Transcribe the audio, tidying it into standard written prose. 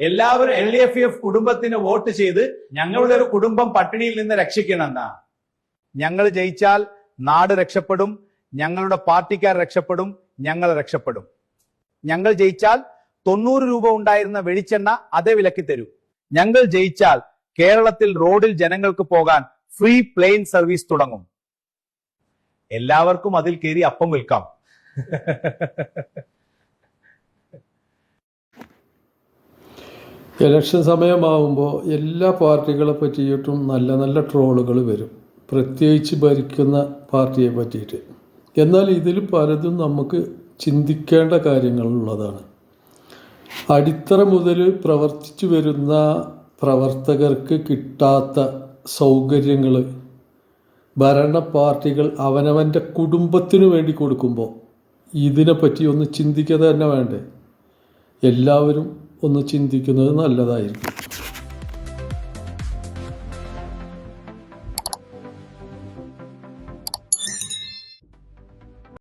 എല്ലാവരും LDF കുടുംബത്തിന് vote ചെയ്ത് ഞങ്ങളുടെ ഒരു കുടുംബം പട്ടിണിയിൽ നിന്ന് രക്ഷിക്കണമെന്നാ. ഞങ്ങൾ ജയിച്ചാൽ നാട് രക്ഷപ്പെടും, ഞങ്ങളുടെ പാർട്ടിക്കാർ രക്ഷപ്പെടും, ഞങ്ങൾ രക്ഷപ്പെടും. ഞങ്ങൾ ജയിച്ചാൽ 90 രൂപ ഉണ്ടായിരുന്ന വെളിച്ചെണ്ണ അതേ വിലക്ക് തരും. ഞങ്ങൾ ജയിച്ചാൽ കേരളത്തിൽ റോഡിൽ ജനങ്ങൾക്ക് പോകാൻ ഫ്രീ പ്ലെയിൻ സർവീസ് തുടങ്ങും. എല്ലാവർക്കും അതിൽ കയറി അപ്പം വിൽക്കാം. ഇലക്ഷൻ സമയമാകുമ്പോൾ എല്ലാ പാർട്ടികളെ പറ്റിയിട്ടും നല്ല നല്ല ട്രോളുകൾ വരും, പ്രത്യേകിച്ച് ഭരിക്കുന്ന പാർട്ടിയെ പറ്റിയിട്ട്. എന്നാൽ ഇതിൽ പലതും നമുക്ക് ചിന്തിക്കേണ്ട കാര്യങ്ങളുള്ളതാണ്. അടിത്തറ മുതൽ പ്രവർത്തിച്ചു വരുന്ന പ്രവർത്തകർക്ക് കിട്ടാത്ത സൗകര്യങ്ങൾ ഭരണ പാർട്ടികൾ അവനവൻ്റെ കുടുംബത്തിനു വേണ്ടി കൊടുക്കുമ്പോൾ ഇതിനെപ്പറ്റി ഒന്ന് ചിന്തിക്കുക തന്നെ വേണ്ടേ? എല്ലാവരും ഒന്ന് ചിന്തിക്കുന്നത് നല്ലതായിരിക്കും.